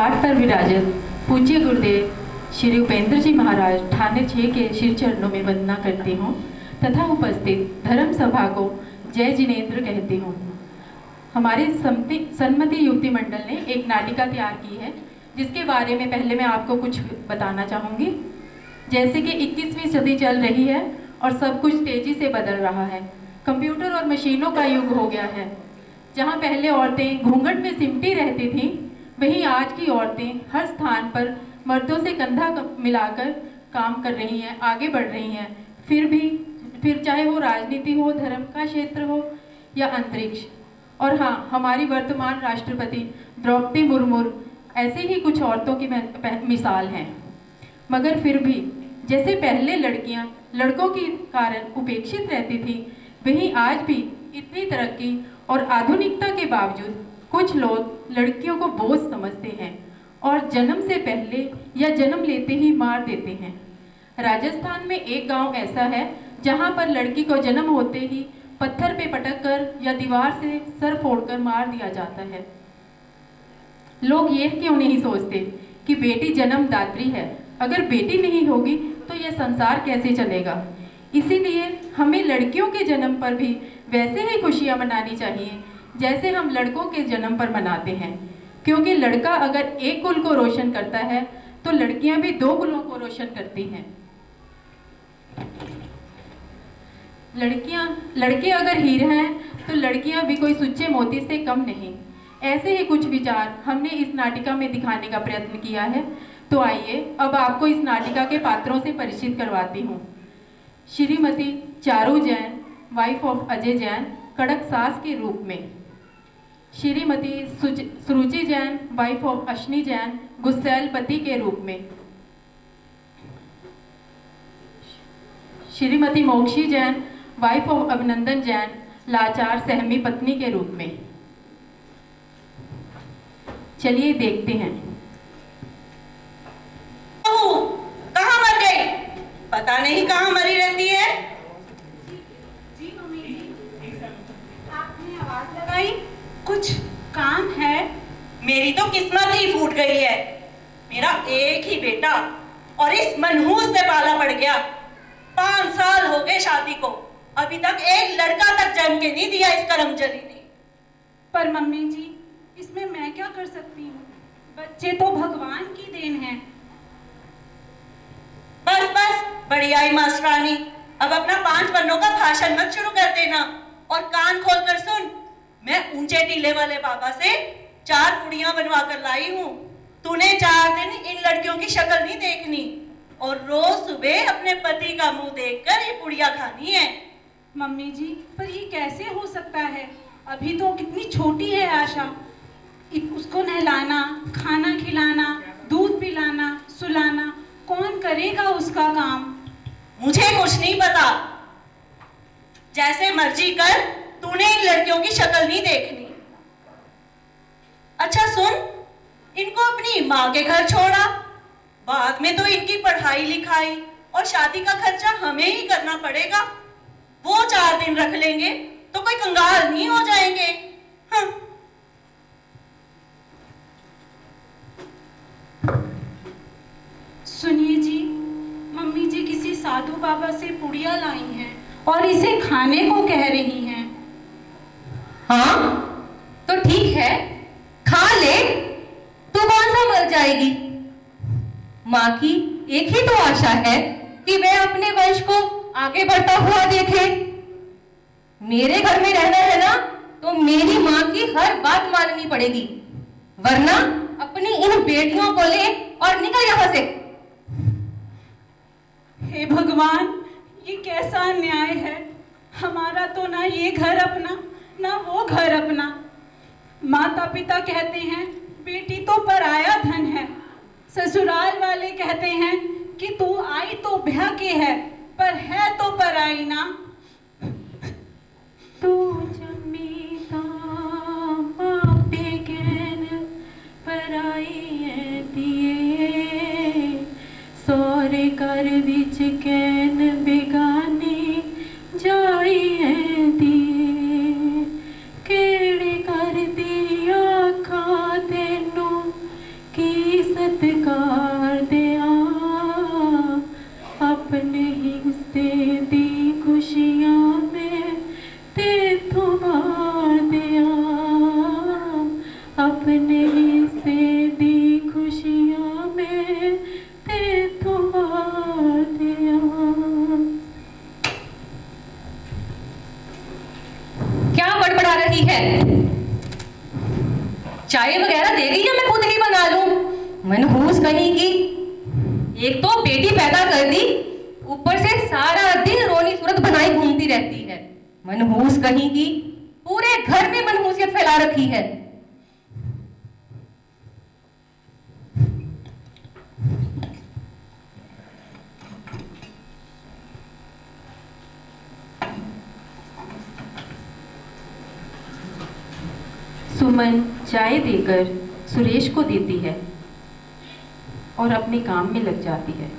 पाठ पर विराजत पूज्य गुरुदेव श्री उपेंद्र जी महाराज ठाणे 6 के शिर चरणों में वंदना करती हूँ तथा उपस्थित धर्म सभा को जय जिनेन्द्र कहती हूँ। हमारे सन्मति युवती मंडल ने एक नाटिका तैयार की है जिसके बारे में पहले मैं आपको कुछ बताना चाहूँगी। जैसे कि 21वीं सदी चल रही है और सब कुछ तेजी से बदल रहा है। कंप्यूटर और मशीनों का युग हो गया है। जहाँ पहले औरतें घूंघट में सिमटी रहती थीं, वहीं आज की औरतें हर स्थान पर मर्दों से कंधा मिलाकर काम कर रही हैं, आगे बढ़ रही हैं। फिर चाहे वो राजनीति हो, धर्म का क्षेत्र हो या अंतरिक्ष। और हाँ, हमारी वर्तमान राष्ट्रपति द्रौपदी मुर्मू ऐसे ही कुछ औरतों की मिसाल हैं। मगर फिर भी जैसे पहले लड़कियां लड़कों के कारण उपेक्षित रहती थी, वहीं आज भी इतनी तरक्की और आधुनिकता के बावजूद कुछ लोग लड़कियों को बोझ समझते हैं और जन्म से पहले या जन्म लेते ही मार देते हैं। राजस्थान में एक गांव ऐसा है जहां पर लड़की को जन्म होते ही पत्थर पे पटक कर या दीवार से सर फोड़कर मार दिया जाता है। लोग ये क्यों नहीं सोचते कि बेटी जन्मदात्री है, अगर बेटी नहीं होगी तो यह संसार कैसे चलेगा। इसीलिए हमें लड़कियों के जन्म पर भी वैसे ही खुशियां मनानी चाहिए जैसे हम लड़कों के जन्म पर मनाते हैं, क्योंकि लड़का अगर एक कुल को रोशन करता है तो लड़कियां भी 2 कुलों को रोशन करती हैं। लड़के अगर हीरे हैं तो लड़कियां भी कोई सुच्चे मोती से कम नहीं। ऐसे ही कुछ विचार हमने इस नाटिका में दिखाने का प्रयत्न किया है। तो आइए अब आपको इस नाटिका के पात्रों से परिचित करवाती हूँ। श्रीमती चारू जैन, वाइफ ऑफ अजय जैन, कड़क सास के रूप में। श्रीमती सुरुचि जैन, वाइफ ऑफ अश्नी जैन, गुस्सैल पति के रूप में। श्रीमती मोक्षी जैन, वाइफ ऑफ अभिनंदन जैन, लाचार सहमी पत्नी के रूप में। चलिए देखते हैं। कहाँ मर गई? पता नहीं कहाँ मरी रहती है। जी मम्मी जी, आपने आवाज लगाई, कुछ काम है? मेरी तो किस्मत ही फूट गई है। मेरा एक ही बेटा और इस मनहूस से पाला पड़ गया। 5 साल हो गए शादी को, अभी तक एक लड़का तक जन्म के नहीं दिया इस करमचली ने। पर मम्मी जी, इसमें मैं क्या कर सकती हूँ? बच्चे तो भगवान की देन है। बस बस, बढ़िया ही मास्टरानी, अब अपना 5 पन्नों का भाषण मत शुरू कर देना और कान खोल कर सुन। मैं ऊंचे टीले वाले बाबा से 4 पुड़ियां बनवा कर लाई हूँ। तूने 4 दिन इन लड़कियों की शक्ल नहीं देखनी और रोज सुबह अपने पति का मुंह देखकर ये पुड़िया खानी है। मम्मी जी, पर ये कैसे हो सकता है? अभी तो कितनी छोटी है आशा। उसको नहलाना, खाना खिलाना, दूध पिलाना, सुलाना, कौन करेगा उसका काम? मुझे कुछ नहीं पता, जैसे मर्जी कर, तूने इन लड़कियों की शक्ल नहीं देखनी। अच्छा सुन, इनको अपनी माँ के घर छोड़ा, बाद में तो इनकी पढ़ाई लिखाई और शादी का खर्चा हमें ही करना पड़ेगा। वो 4 दिन रख लेंगे तो कोई कंगाल नहीं हो जाएंगे। हाँ। सुनिए जी, मम्मी जी किसी साधु बाबा से पुड़िया लाई हैं और इसे खाने को कह रही हैं। हाँ तो ठीक है, खा ले, तू कौन सा मर जाएगी। माँ की एक ही तो आशा है कि वह अपने वंश को आगे बढ़ता हुआ देखे। मेरे घर में रहना है ना, तो मेरी माँ की हर बात माननी पड़ेगी, वरना अपनी इन बेटियों को ले और निकल यहाँ से। हे भगवान, ये कैसा अन्याय है। हमारा तो ना ये घर अपना, ना वो घर अपना। माता पिता कहते हैं बेटी तो पराया धन है, ससुराल वाले कहते हैं कि तू आई तो ब्याह के है, पर है तो पराई ना। तू जम्मी ता बापे कहन पराई है दिए, सौरे घर विच कहन बेगाने जाई है दिए। केड़े कर दी आखा तेनू कि रही है। चाय वगैरह देगी या मैं खुद ही बना लूं? मनहूस कहीं की, एक तो बेटी पैदा कर दी, ऊपर से सारा दिन रोनी सूरत बनाई घूमती रहती है। मनहूस कहीं की, पूरे घर में मनहूसियत फैला रखी है। सुमन चाय देकर सुरेश को देती है और अपने काम में लग जाती है।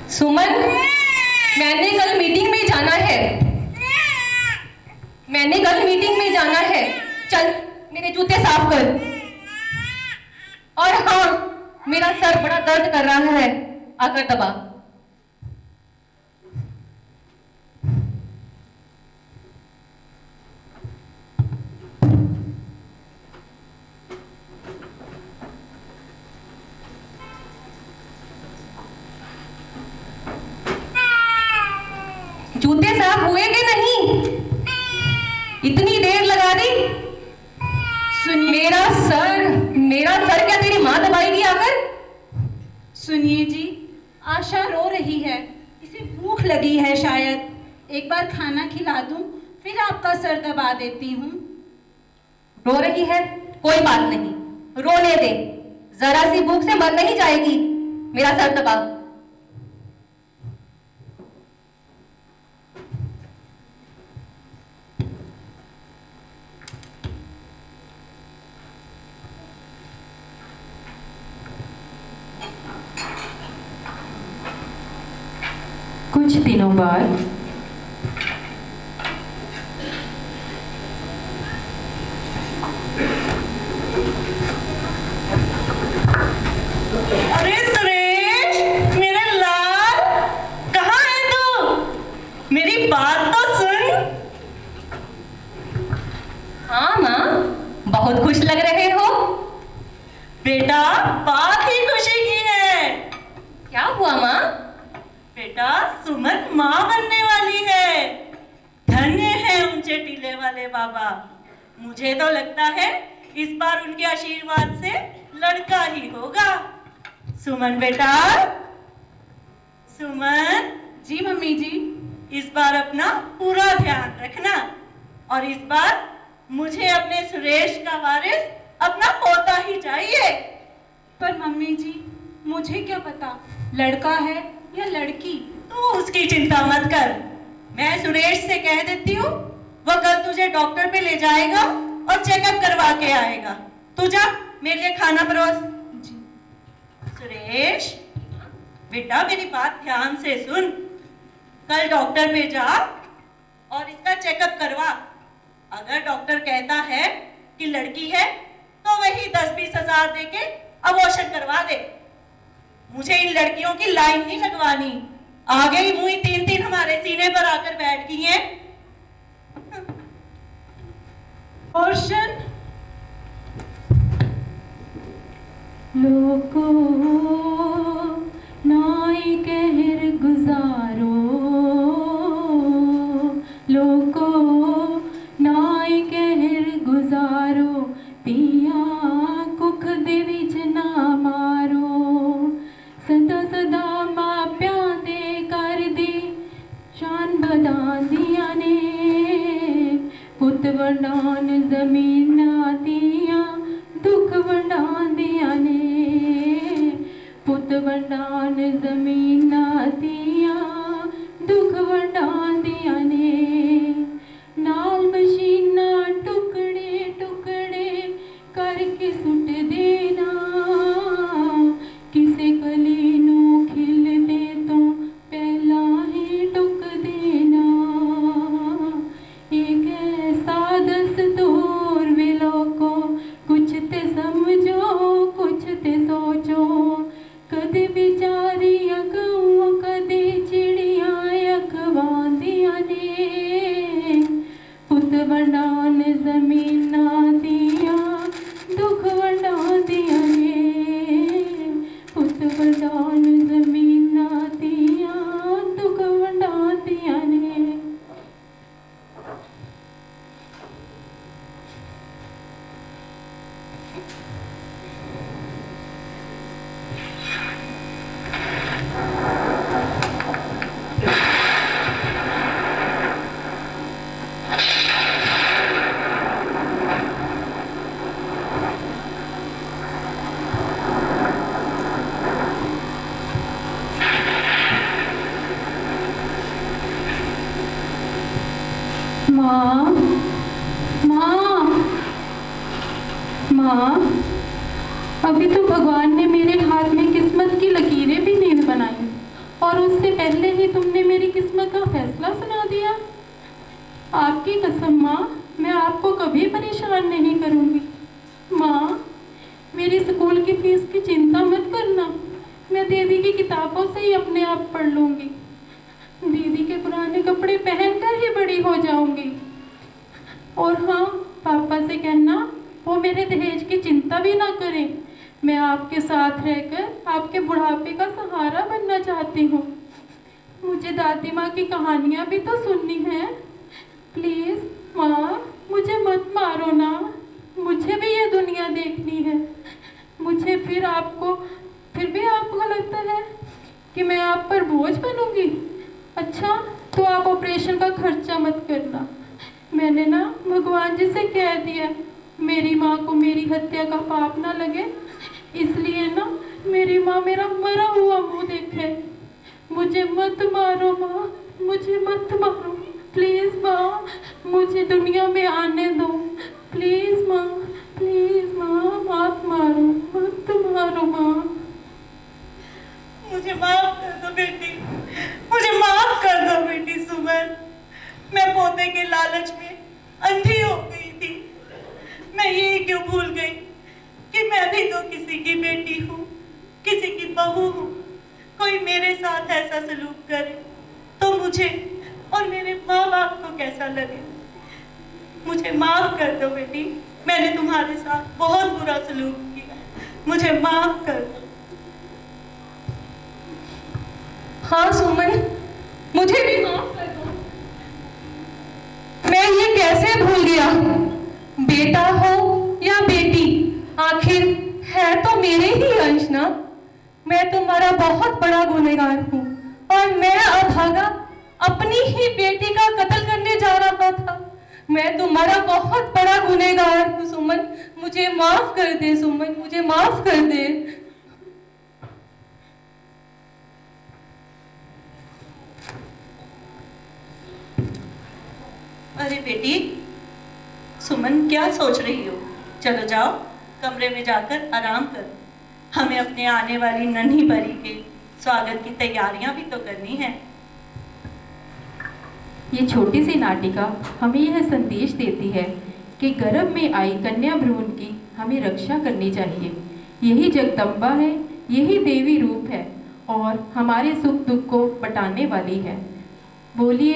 सुमन, मैंने कल मीटिंग में जाना है। चल मेरे जूते साफ कर। और हाँ, मेरा सर बड़ा दर्द कर रहा है, आकर दबा। जूते साफ हुए कि नहीं? इतनी देर लगा दी। मेरा सर क्या तेरी माँ दबाएगी आकर? सुनिए जी, आशा रो रही है, इसे भूख लगी है शायद। एक बार खाना खिला दूं, फिर आपका सर दबा देती हूँ। रो रही है, कोई बात नहीं, रोने दे। जरा सी भूख से मर नहीं जाएगी। मेरा सर दबा। कुछ दिनों बाद अरे सुरेश, मेरे लाल, कहाँ है तू? मेरी बात तो सुन। हाँ माँ, बहुत खुश लग रहे हो। बेटा, बात ही खुशी की है। क्या हुआ माँ? बेटा, सुमन माँ बनने वाली है। धन्य है ऊंचे टीले वाले बाबा। मुझे तो लगता है इस बार उनके आशीर्वाद से लड़का ही होगा। सुमन बेटा, सुमन। जी मम्मी जी। इस बार अपना पूरा ध्यान रखना, और इस बार मुझे अपने सुरेश का वारिस अपना पोता ही चाहिए। पर मम्मी जी, मुझे क्या पता लड़का है या लड़की। तू उसकी चिंता मत कर, मैं सुरेश से कह देती हूँ, वो कल तुझे डॉक्टर पे ले जाएगा और चेकअप करवा के आएगा। तू जा, मेरे लिए खाना परोस। सुरेश बेटा, मेरी बात ध्यान से सुन। कल डॉक्टर पे जा और इसका चेकअप करवा। अगर डॉक्टर कहता है कि लड़की है तो वही 10-20 हजार देके अबॉर्शन करवा दे। मुझे इन लड़कियों की लाइन नहीं लगवानी। आगे ही मुंह 3-3 हमारे सीने पर आकर बैठ गई हैं। अबॉर्शन? लोको नाई कहर गुजारो, लोको नाई कहर गुजारो, पिया कुख दे विच ना मारो। सदा सदा मापियां दे कर दी शान बधांदियां ने, पुत वंडान जमीनां दियां दुख वंडांदियां ने, पुत वंडान जमीनां दियां दुख वंडांदियां ने। नाल मशीनां टुकड़े टुकड़े करके सुट देना, किसे कली नू खिलदे तो पहला ही टुक देना। एक ऐसा दस्तूर वे लोगों, कुछ ते समझो कुछ ते सोचो, माँ, माँ, माँ, अभी तो भगवान ने मेरे हाथ में किस्मत की लकीरें भी नहीं बनाई और उससे पहले ही तुमने मेरी किस्मत का फैसला सुना दिया। आपकी कसम माँ, मैं आपको कभी परेशान नहीं करूँगी। माँ, मेरी स्कूल की फीस की चिंता मत करना, मैं दीदी की किताबों से ही अपने आप पढ़ लूँगी। दीदी के पुराने कपड़े पहनकर ही बड़ी हो जाऊँगी। और हाँ, पापा से कहना वो मेरे दहेज की चिंता भी ना करें। मैं आपके साथ रहकर आपके बुढ़ापे का सहारा बनना चाहती हूँ। मुझे दादी माँ की कहानियाँ भी तो सुननी है। प्लीज़ माँ, मुझे मत मारो ना, मुझे भी ये दुनिया देखनी है। मुझे फिर भी आपको लगता है कि मैं आप पर बोझ बनूंगी? अच्छा, तो आप ऑपरेशन का खर्चा मत करना। मैंने ना भगवान जी से कह दिया, मेरी माँ को मेरी हत्या का पाप ना लगे, इसलिए ना मेरी माँ मेरा मरा हुआ मुंह देखे। मुझे मत मारो माँ, मुझे मत मारो, प्लीज़ माँ, मुझे दुनिया में आने दो। प्लीज़ माँ, प्लीज़ माँ, मत मारो, मत मारो माँ। मुझे माफ कर दो बेटी, मुझे माफ कर दो बेटी सुमन। मैं पोते के लालच में अंधी हो गई थी। मैं ये क्यों भूल गई कि मैं भी तो किसी की बेटी हूँ, किसी की बहू हूँ। कोई मेरे साथ ऐसा सलूक करे तो मुझे और मेरे माँ बाप को कैसा लगे। मुझे माफ कर दो बेटी, मैंने तुम्हारे साथ बहुत बुरा सलूक किया, मुझे माफ कर दो। हाँ सुमन, मुझे भी माफ कर दो। मैं ये कैसे भूल गया, बेटा हो या बेटी, आखिर है तो मेरे ही अंश ना। मैं तुम्हारा बहुत बड़ा गुनहगार हूँ और मैं अभागा अपनी ही बेटी का कत्ल करने जा रहा था। मैं तुम्हारा बहुत बड़ा गुनहगार हूँ सुमन, मुझे माफ कर दे सुमन, मुझे माफ कर दे। अरे बेटी सुमन, क्या सोच रही हो? चलो जाओ, कमरे में जाकर आराम करो। हमें अपने आने वाली नन्ही परी के स्वागत की तैयारियां भी तो करनी है। ये छोटी सी नाटिका हमें यह संदेश देती है कि गर्भ में आई कन्या भ्रूण की हमें रक्षा करनी चाहिए। यही जगदम्बा है, यही देवी रूप है और हमारे सुख दुख को बटाने वाली है। बोलिए